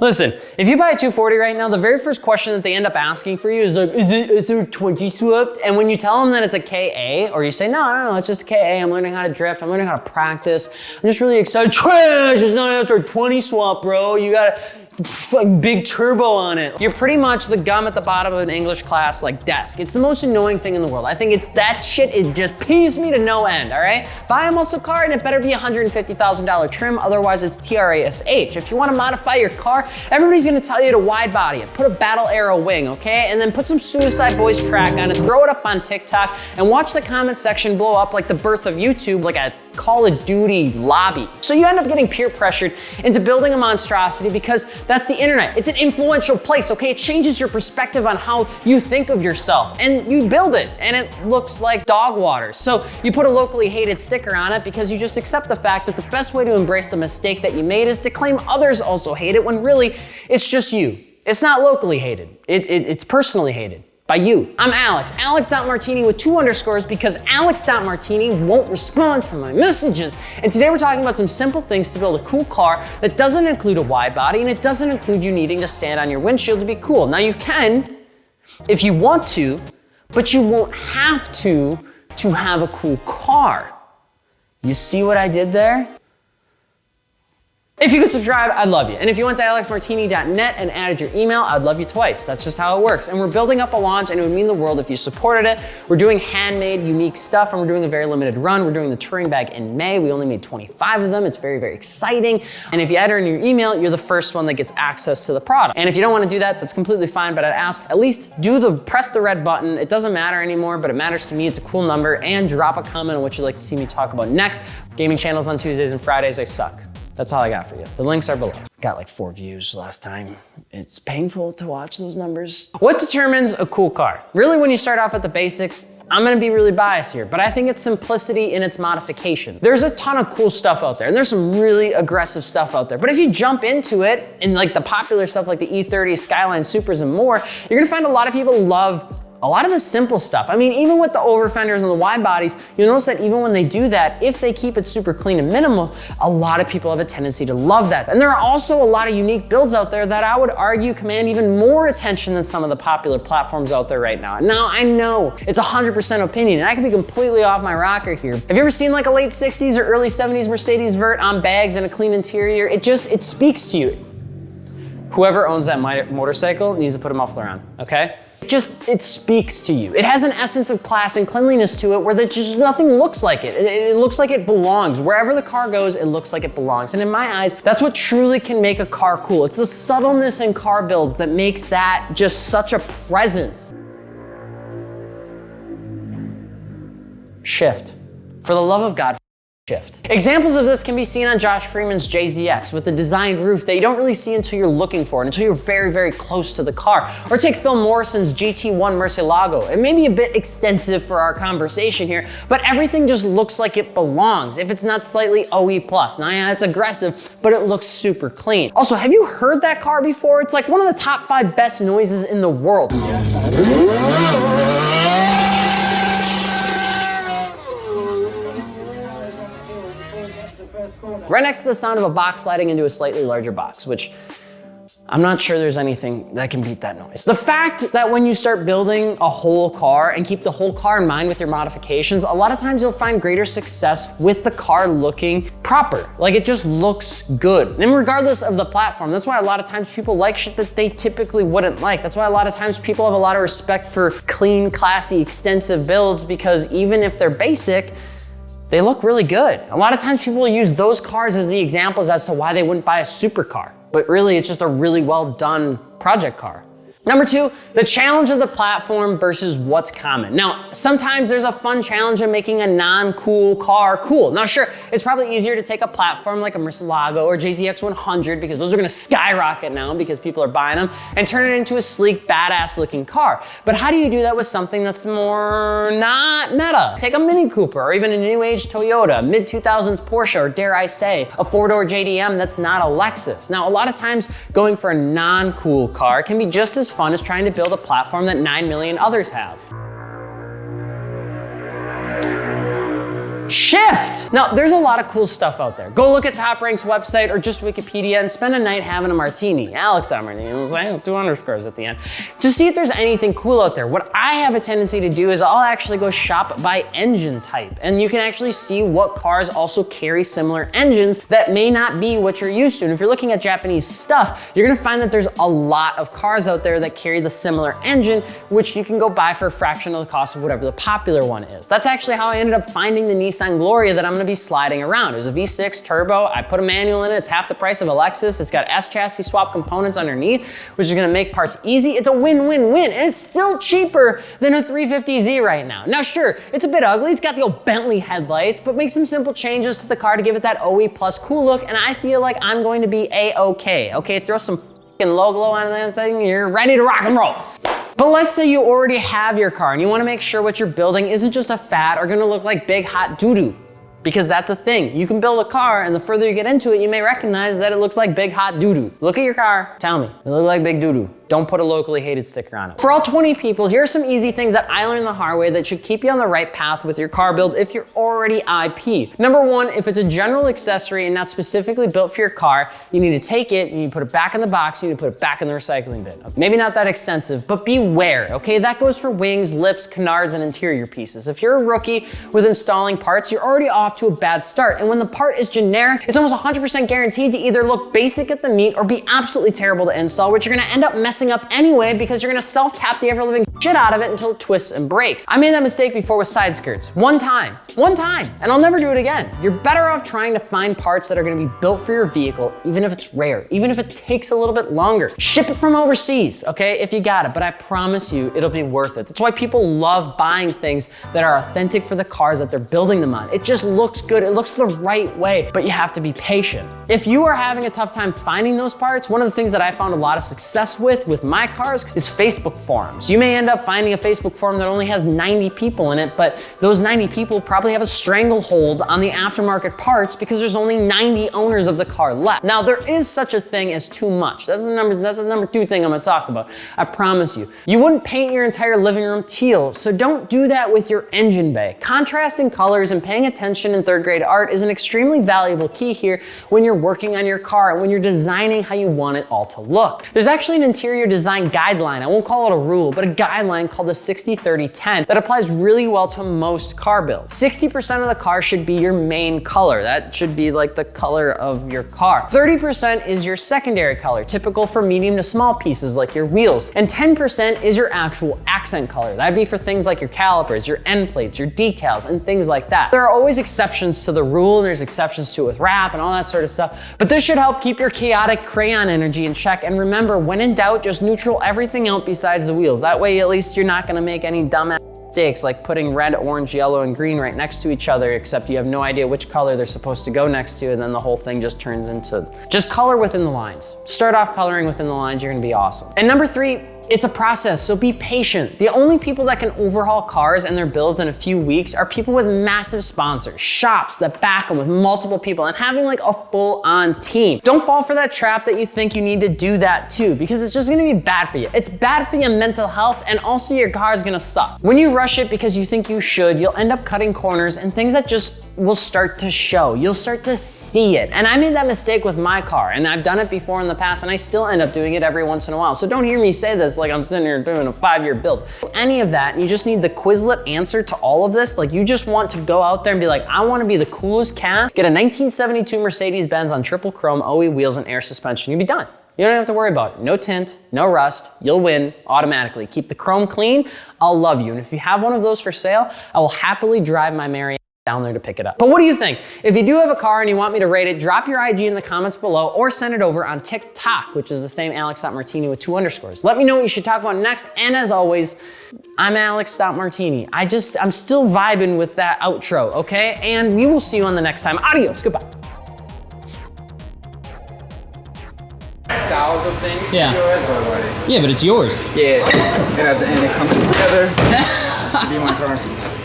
Listen, if you buy a 240 right now, the very first question that they end up asking for you is like, is there a 20 Swift? And when you tell them that it's a KA, or you say, no, it's just a KA, I'm learning how to drift, I'm learning how to practice, I'm just really excited. Trash, it's not a 20 swap, bro. You got a big turbo on it. You're pretty much the gum at the bottom of an English class like desk. It's the most annoying thing in the world. I think it's that shit, it just peeves me to no end, all right? Buy a muscle car and it better be $150,000 trim, otherwise it's TRASH. If you wanna modify your car, everybody's gonna tell you to wide body it, put a battle arrow wing, okay? And then put some Suicide Boys track on it, throw it up on TikTok, and watch the comment section blow up like the birth of YouTube, like a Call of Duty lobby. So you end up getting peer pressured into building a monstrosity because that's the internet. It's an influential place, okay? It changes your perspective on how you think of yourself. And you build it, and it looks like dog water. So you put a locally hated sticker on it because you just accept the fact that the best way to embrace the mistake that you made is to claim others also hate it, when really, it's just you. It's not locally hated. It's personally hated. By you. I'm Alex, Alex.Martini with 2 underscores because Alex.Martini won't respond to my messages. And today we're talking about some simple things to build a cool car that doesn't include a wide body and it doesn't include you needing to stand on your windshield to be cool. Now you can, if you want to, but you won't have to have a cool car. You see what I did there? If you could subscribe, I'd love you. And if you went to alexmartini.net and added your email, I'd love you twice. That's just how it works. And we're building up a launch and it would mean the world if you supported it. We're doing handmade, unique stuff, and we're doing a very limited run. We're doing the touring bag in May. We only made 25 of them. It's very, very exciting. And if you enter in your email, you're the first one that gets access to the product. And if you don't want to do that, that's completely fine, but I'd ask at least press the red button. It doesn't matter anymore, but it matters to me. It's a cool number. And drop a comment on what you'd like to see me talk about next. Gaming channels on Tuesdays and Fridays, they suck. That's all I got for you. The links are below. Got like 4 views last time. It's painful to watch those numbers. What determines a cool car? Really, when you start off at the basics, I'm gonna be really biased here, but I think it's simplicity in its modification. There's a ton of cool stuff out there, and there's some really aggressive stuff out there. But if you jump into it, and like the popular stuff like the E30, Skyline Supers, and more, you're gonna find a lot of people love a lot of the simple stuff. I mean, even with the over fenders and the wide bodies, you'll notice that even when they do that, if they keep it super clean and minimal, a lot of people have a tendency to love that. And there are also a lot of unique builds out there that I would argue command even more attention than some of the popular platforms out there right now. Now, I know it's 100% opinion, and I could be completely off my rocker here. Have you ever seen like a late 60s or early 70s Mercedes Vert on bags and a clean interior? It speaks to you. Whoever owns that motorcycle needs to put a muffler on, okay? It speaks to you. It has an essence of class and cleanliness to it where just nothing looks like it. It looks like it belongs. Wherever the car goes, it looks like it belongs. And in my eyes, that's what truly can make a car cool. It's the subtleness in car builds that makes that just such a presence. Shift. For the love of God, shift. Examples of this can be seen on Josh Freeman's JZX with the designed roof that you don't really see until you're looking for it, until you're very, very close to the car. Or take Phil Morrison's GT1 Murcielago. It may be a bit extensive for our conversation here, but everything just looks like it belongs, if it's not slightly OE+. Now, yeah, it's aggressive, but it looks super clean. Also, have you heard that car before? It's like one of the top 5 best noises in the world. Right next to the sound of a box sliding into a slightly larger box, which I'm not sure there's anything that can beat that noise. The fact that when you start building a whole car and keep the whole car in mind with your modifications, a lot of times you'll find greater success with the car looking proper. Like it just looks good. And regardless of the platform, that's why a lot of times people like shit that they typically wouldn't like. That's why a lot of times people have a lot of respect for clean, classy, extensive builds, because even if they're basic, they look really good. A lot of times people will use those cars as the examples as to why they wouldn't buy a supercar, but really it's just a really well done project car. Number 2, the challenge of the platform versus what's common. Now, sometimes there's a fun challenge of making a non-cool car cool. Now, sure, it's probably easier to take a platform like a Murcielago or JZX 100, because those are gonna skyrocket now because people are buying them, and turn it into a sleek, badass looking car. But how do you do that with something that's more not meta? Take a Mini Cooper or even a new age Toyota, mid-2000s Porsche, or dare I say, a 4-door JDM that's not a Lexus. Now, a lot of times going for a non-cool car can be just as fun as trying to build a platform that 9 million others have. shift. Now, there's a lot of cool stuff out there. Go look at Top Rank's website or just Wikipedia and spend a night having a martini. Alex.FI martini, it was like 200 scores at the end. To see if there's anything cool out there. What I have a tendency to do is I'll actually go shop by engine type, and you can actually see what cars also carry similar engines that may not be what you're used to. And if you're looking at Japanese stuff, you're gonna find that there's a lot of cars out there that carry the similar engine, which you can go buy for a fraction of the cost of whatever the popular one is. That's actually how I ended up finding the Nissan Gloria that I'm gonna be sliding around. It was a V6 turbo. I put a manual in it. It's half the price of a Lexus. It's got S chassis swap components underneath, which is gonna make parts easy. It's a win-win-win, and it's still cheaper than a 350Z right now. Now, sure, it's a bit ugly. It's got the old Bentley headlights, but make some simple changes to the car to give it that OE plus cool look, and I feel like I'm going to be A-okay. Okay, throw some logo on that thing, you're ready to rock and roll. But let's say you already have your car and you wanna make sure what you're building isn't just a fad or gonna look like big hot doo-doo. Because that's a thing. You can build a car, and the further you get into it, you may recognize that it looks like big hot doo-doo. Look at your car, tell me, it looks like big doo-doo. Don't put a locally hated sticker on it. For all 20 people, here are some easy things that I learned the hard way that should keep you on the right path with your car build if you're already IP. Number one, if it's a general accessory and not specifically built for your car, you need to take it, you need to put it back in the box, you need to put it back in the recycling bin. Maybe not that extensive, but beware, okay? That goes for wings, lips, canards, and interior pieces. If you're a rookie with installing parts, you're already off to a bad start. And when the part is generic, it's almost 100% guaranteed to either look basic at the meet or be absolutely terrible to install, which you're gonna end up messing up anyway because you're gonna self-tap the ever-living shit out of it until it twists and breaks. I made that mistake before with side skirts. One time, and I'll never do it again. You're better off trying to find parts that are gonna be built for your vehicle, even if it's rare, even if it takes a little bit longer. Ship it from overseas, okay, if you got it, but I promise you, it'll be worth it. That's why people love buying things that are authentic for the cars that they're building them on. It just looks good, it looks the right way, but you have to be patient. If you are having a tough time finding those parts, one of the things that I found a lot of success with my cars is Facebook forums. You may end up finding a Facebook forum that only has 90 people in it, but those 90 people probably have a stranglehold on the aftermarket parts because there's only 90 owners of the car left. Now, there is such a thing as too much. That's the number two thing I'm gonna talk about. I promise you. You wouldn't paint your entire living room teal, so don't do that with your engine bay. Contrasting colors and paying attention in third grade art is an extremely valuable key here when you're working on your car and when you're designing how you want it all to look. There's actually an interior design guideline, I won't call it a rule, but a guideline called the 60-30-10 that applies really well to most car builds. 60% of the car should be your main color. That should be like the color of your car. 30% is your secondary color, typical for medium to small pieces like your wheels. And 10% is your actual accent color. That'd be for things like your calipers, your end plates, your decals, and things like that. There are always exceptions to the rule, and there's exceptions to it with wrap and all that sort of stuff, but this should help keep your chaotic crayon energy in check. And remember, when in doubt, just neutral everything out besides the wheels. That way, at least you're not gonna make any dumb mistakes like putting red, orange, yellow, and green right next to each other, except you have no idea which color they're supposed to go next to, and then the whole thing just turns into, just color within the lines. Start off coloring within the lines, you're gonna be awesome. And number three, it's a process, so be patient. The only people that can overhaul cars and their builds in a few weeks are people with massive sponsors, shops that back them with multiple people, and having like a full-on team. Don't fall for that trap that you think you need to do that too, because it's just gonna be bad for you. It's bad for your mental health, and also your car is gonna suck. When you rush it because you think you should, you'll end up cutting corners and things that just will start to show. You'll start to see it. And I made that mistake with my car, and I've done it before in the past, and I still end up doing it every once in a while. So don't hear me say this like I'm sitting here doing a 5-year build. Any of that, you just need the Quizlet answer to all of this. Like, you just want to go out there and be like, I want to be the coolest cat, get a 1972 Mercedes-Benz on triple chrome OE wheels and air suspension. You'll be done. You don't have to worry about it. No tint, no rust, you'll win automatically. Keep the chrome clean, I'll love you. And if you have one of those for sale, I will happily drive my Mary down there to pick it up. But what do you think? If you do have a car and you want me to rate it, drop your IG in the comments below or send it over on TikTok, which is the same Alex.Martini with 2 underscores. Let me know what you should talk about next. And as always, I'm Alex.Martini. I'm still vibing with that outro, okay? And we will see you on the next time. Adios, goodbye. Styles of things. Yeah. Like, yeah, but it's yours. yeah. And at the end it comes together. Be my car.